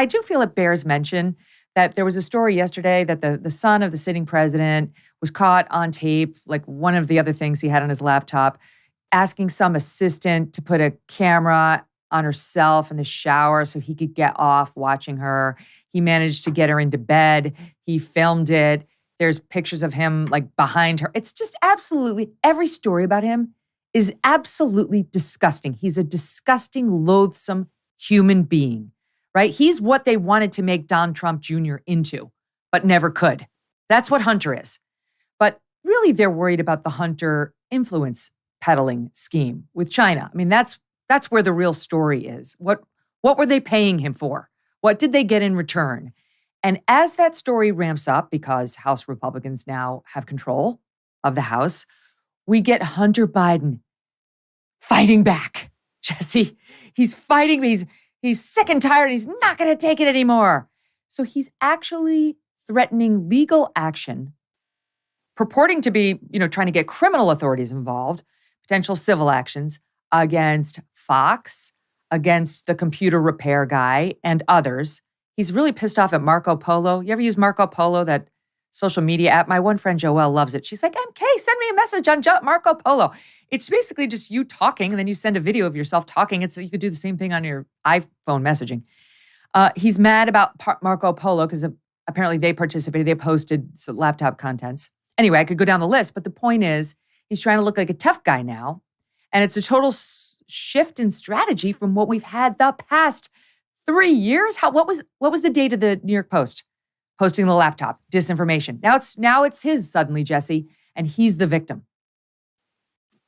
I do feel it bears mention that there was a story yesterday that the son of the sitting president was caught on tape, like one of the other things he had on his laptop, asking some assistant to put a camera on herself in the shower so he could get off watching her. He managed to get her into bed. He filmed it. There's pictures of him like behind her. It's just absolutely, every story about him is absolutely disgusting. He's a disgusting, loathsome human being, right? He's what they wanted to make Don Trump Jr. into, but never could. That's what Hunter is. But really, they're worried about the Hunter influence peddling scheme with China. I mean, that's where the real story is. What were they paying him for? What did they get in return? And as that story ramps up, because House Republicans now have control of the House, we get Hunter Biden fighting back. Jesse, he's fighting. He's sick and tired. He's not going to take it anymore. So he's actually threatening legal action, purporting to be, trying to get criminal authorities involved, potential civil actions against Fox, against the computer repair guy, and others. He's really pissed off at Marco Polo. You ever use Marco Polo, that social media app? My one friend Joelle loves it. She's like, MK, send me a message on Marco Polo. It's basically just you talking, and then you send a video of yourself talking. You could do the same thing on your iPhone messaging. He's mad about Marco Polo because apparently they participated. They posted some laptop contents. Anyway, I could go down the list, but the point is he's trying to look like a tough guy now. And it's a total shift in strategy from what we've had the past 3 years. What was the date of the New York Post posting the laptop disinformation? Now it's his suddenly, Jesse, and he's the victim.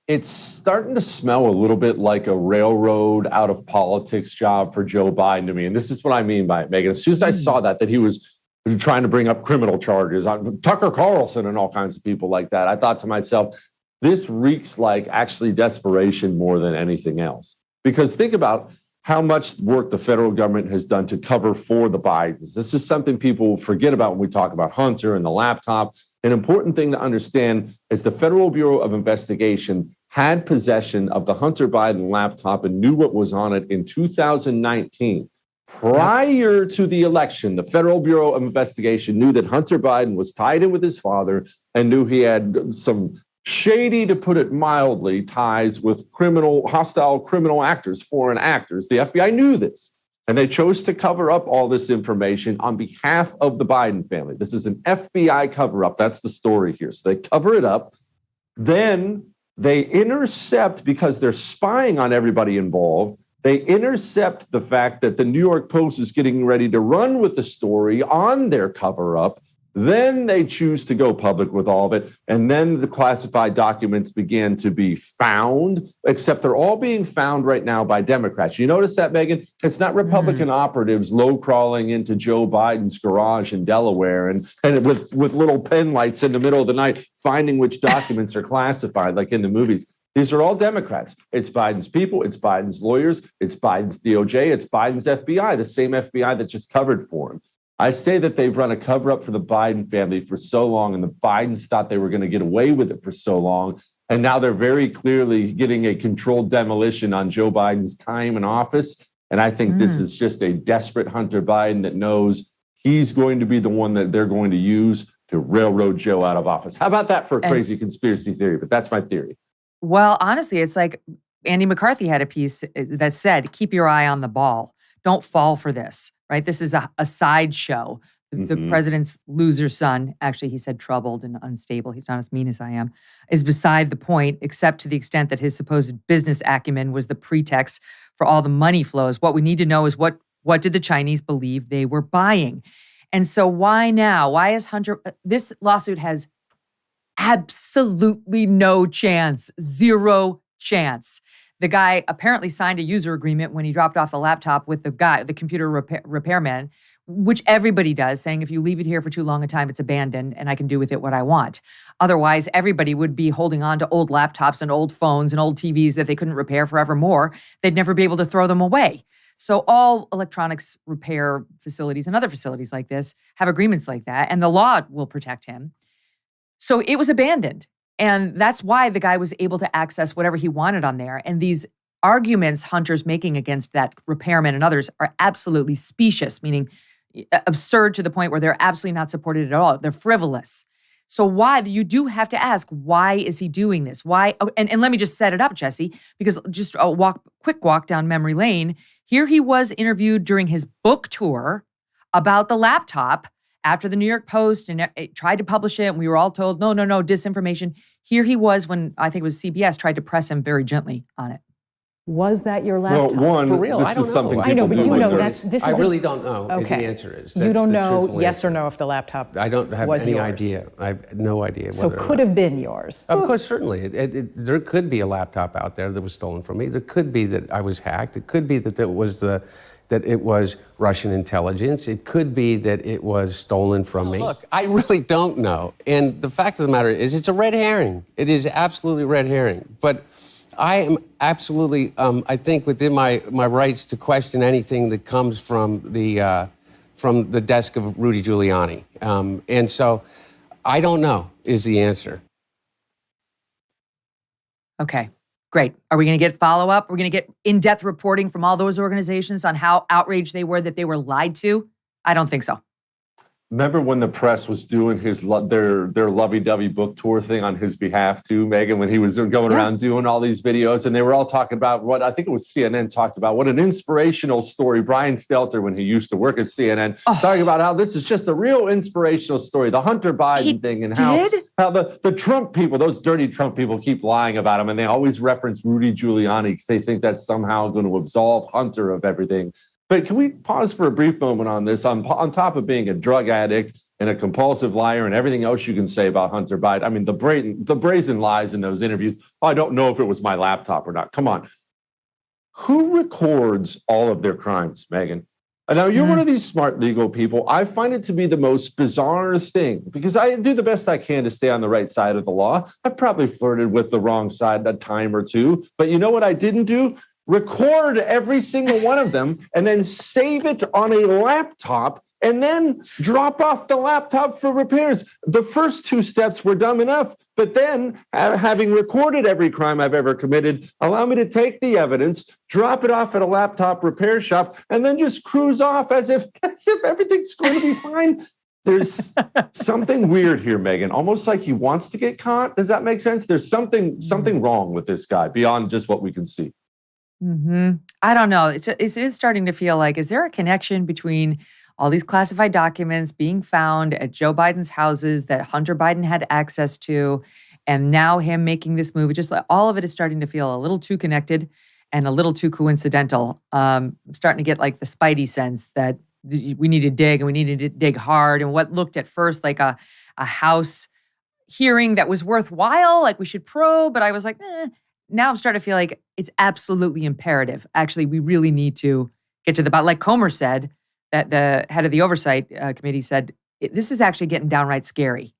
It's starting to smell a little bit like a railroad out of politics job for Joe Biden to me. And this is what I mean by it, Megyn. As soon as I saw that he was trying to bring up criminal charges on Tucker Carlson and all kinds of people like that, I thought to myself, this reeks like actually desperation more than anything else. Because think about how much work the federal government has done to cover for the Bidens. This is something people forget about when we talk about Hunter and the laptop. An important thing to understand is the Federal Bureau of Investigation had possession of the Hunter Biden laptop and knew what was on it in 2019. Prior to the election, the Federal Bureau of Investigation knew that Hunter Biden was tied in with his father and knew he had some shady, to put it mildly, ties with hostile criminal actors, foreign actors. The FBI knew this, and they chose to cover up all this information on behalf of the Biden family. This is an FBI cover-up. That's the story here. So they cover it up. Then they intercept, because they're spying on everybody involved, they intercept the fact that the New York Post is getting ready to run with the story on their cover-up. Then they choose to go public with all of it. And then the classified documents began to be found, except they're all being found right now by Democrats. You notice that, Megyn? It's not Republican operatives low crawling into Joe Biden's garage in Delaware and with little pen lights in the middle of the night, finding which documents are classified, like in the movies. These are all Democrats. It's Biden's people. It's Biden's lawyers. It's Biden's DOJ. It's Biden's FBI, the same FBI that just covered for him. I say that they've run a cover-up for the Biden family for so long, and the Bidens thought they were going to get away with it for so long, and now they're very clearly getting a controlled demolition on Joe Biden's time in office, and I think this is just a desperate Hunter Biden that knows he's going to be the one that they're going to use to railroad Joe out of office. How about that for a crazy conspiracy theory? But that's my theory. Well, honestly, it's like Andy McCarthy had a piece that said, keep your eye on the ball. Don't fall for this, right? This is a sideshow. The president's loser son, actually, he said troubled and unstable. He's not as mean as I am, is beside the point, except to the extent that his supposed business acumen was the pretext for all the money flows. What we need to know is what did the Chinese believe they were buying? And so why now? Why is Hunter, this lawsuit has absolutely no chance, zero chance. The guy apparently signed a user agreement when he dropped off the laptop with the computer repairman, which everybody does, saying if you leave it here for too long a time, it's abandoned and I can do with it what I want. Otherwise, everybody would be holding on to old laptops and old phones and old TVs that they couldn't repair forevermore. They'd never be able to throw them away. So all electronics repair facilities and other facilities like this have agreements like that, and the law will protect him. So it was abandoned. And that's why the guy was able to access whatever he wanted on there. And these arguments Hunter's making against that repairman and others are absolutely specious, meaning absurd to the point where they're absolutely not supported at all. They're frivolous. So why, you do have to ask, why is he doing this? Why? Oh, and let me just set it up, Jesse, because just a quick walk down memory lane. Here he was interviewed during his book tour about the laptop after the New York Post and it tried to publish it. And we were all told, no, disinformation. Here he was when I think it was CBS tried to press him very gently on it. Was that your laptop? Well, one, For real, this I don't is know. something I people know, but do you like know this. this I is really don't know. Okay. The answer is. You don't the know truthful yes answer. or no if the laptop I don't have was any yours. idea. I have no idea. So whether or could not. have been yours. Of course, certainly. There could be a laptop out there that was stolen from me. There could be that I was hacked. It could be that it was Russian intelligence. It could be that it was stolen from me. Look, I really don't know. And the fact of the matter is, it's a red herring. It is absolutely red herring. But I am absolutely, I think, within my rights to question anything that comes from the desk of Rudy Giuliani. And so I don't know is the answer. Okay, great. Are we going to get follow-up? We're going to get in-depth reporting from all those organizations on how outraged they were that they were lied to? I don't think so. Remember when the press was doing their lovey-dovey book tour thing on his behalf too, Megyn, when he was going around doing all these videos, and they were all talking about what I think it was CNN talked about, what an inspirational story. Brian Stelter, when he used to work at CNN, talking about how this is just a real inspirational story, the Hunter Biden thing, and how the Trump people, those dirty Trump people, keep lying about him, and they always reference Rudy Giuliani because they think that's somehow going to absolve Hunter of everything. But can we pause for a brief moment on this? On top of being a drug addict and a compulsive liar and everything else you can say about Hunter Biden, I mean, the brazen lies in those interviews. Oh, I don't know if it was my laptop or not. Come on. Who records all of their crimes, Megyn? And now you're one of these smart legal people. I find it to be the most bizarre thing because I do the best I can to stay on the right side of the law. I've probably flirted with the wrong side a time or two. But you know what I didn't do? Record every single one of them and then save it on a laptop and then drop off the laptop for repairs. The first two steps were dumb enough, but then having recorded every crime I've ever committed, allow me to take the evidence, drop it off at a laptop repair shop, and then just cruise off as if everything's going to be fine. There's something weird here, Megyn, almost like he wants to get caught. Does that make sense? There's something wrong with this guy beyond just what we can see. I don't know. It is starting to feel like, is there a connection between all these classified documents being found at Joe Biden's houses that Hunter Biden had access to, and now him making this move? Just like all of it is starting to feel a little too connected and a little too coincidental. I'm starting to get like the spidey sense that we need to dig and we needed to dig hard. And what looked at first like a House hearing that was worthwhile, like we should probe, but I was like, Now I'm starting to feel like it's absolutely imperative. Actually, we really need to get to the bottom. Like Comer said, that the head of the Oversight Committee said, this is actually getting downright scary.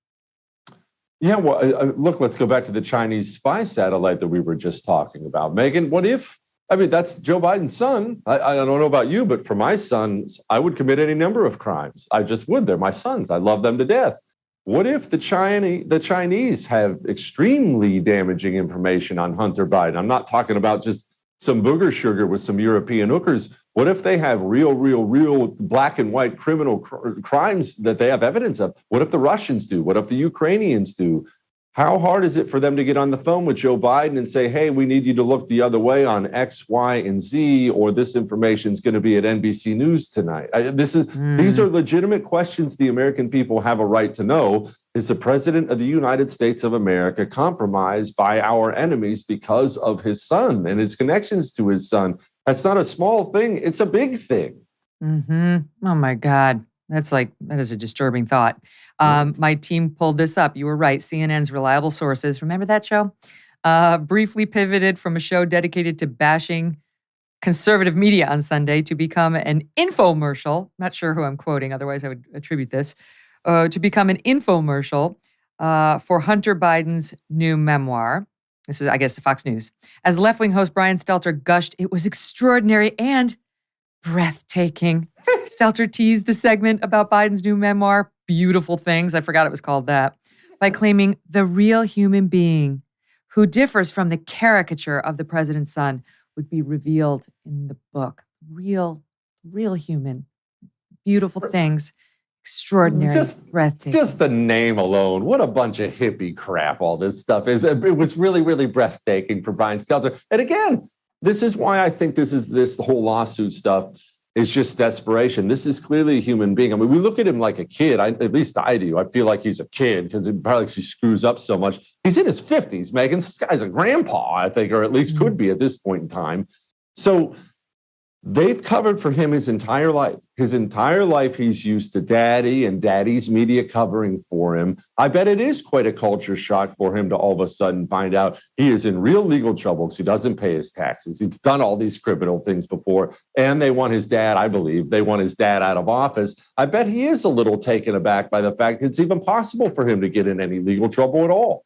Yeah, well, look, let's go back to the Chinese spy satellite that we were just talking about. Megyn, what if, I mean, that's Joe Biden's son. I don't know about you, but for my sons, I would commit any number of crimes. I just would. They're my sons. I love them to death. What if the Chinese have extremely damaging information on Hunter Biden? I'm not talking about just some booger sugar with some European hookers. What if they have real black and white criminal crimes that they have evidence of? What if the Russians do? What if the Ukrainians do? How hard is it for them to get on the phone with Joe Biden and say, hey, we need you to look the other way on X, Y, and Z, or this information is going to be at NBC News tonight? These are legitimate questions the American people have a right to know. Is the president of the United States of America compromised by our enemies because of his son and his connections to his son? That's not a small thing. It's a big thing. Oh, my God. That is a disturbing thought. My team pulled this up. You were right. CNN's reliable sources, remember that show? Briefly pivoted from a show dedicated to bashing conservative media on Sunday to become an infomercial. Not sure who I'm quoting, otherwise I would attribute this. To become an infomercial for Hunter Biden's new memoir. This is, I guess, Fox News. As left-wing host Brian Stelter gushed, it was extraordinary and breathtaking. Stelter teased the segment about Biden's new memoir, Beautiful Things, I forgot it was called that, by claiming the real human being who differs from the caricature of the president's son would be revealed in the book. Real human, beautiful things, extraordinary, breathtaking. Just the name alone, what a bunch of hippie crap all this stuff is. It was really, really breathtaking for Brian Stelter. And again, this is why I think this whole lawsuit stuff is just desperation. This is clearly a human being. I mean, we look at him like a kid. At least I do. I feel like he's a kid because probably he screws up so much. He's in his 50s, Megyn. This guy's a grandpa, I think, or at least could be at this point in time. So they've covered for him his entire life. His entire life, he's used to daddy and daddy's media covering for him. I bet it is quite a culture shock for him to all of a sudden find out he is in real legal trouble because he doesn't pay his taxes. He's done all these criminal things before, and they want his dad, I believe, they want his dad out of office. I bet he is a little taken aback by the fact that it's even possible for him to get in any legal trouble at all.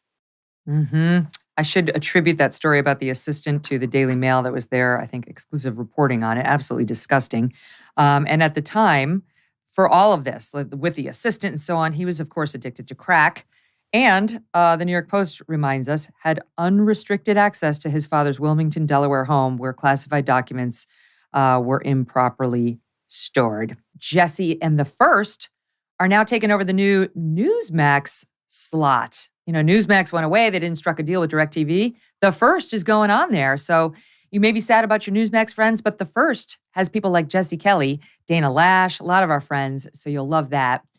I should attribute that story about the assistant to the Daily Mail that was there, I think, exclusive reporting on it. Absolutely disgusting. And at the time, for all of this, with the assistant and so on, he was, of course, addicted to crack. And the New York Post reminds us, had unrestricted access to his father's Wilmington, Delaware home where classified documents were improperly stored. Jesse and the First are now taking over the new Newsmax slot. You know, Newsmax went away. They didn't strike a deal with DirecTV. The First is going on there. So you may be sad about your Newsmax friends, but The First has people like Jesse Kelly, Dana Lash, a lot of our friends. So you'll love that.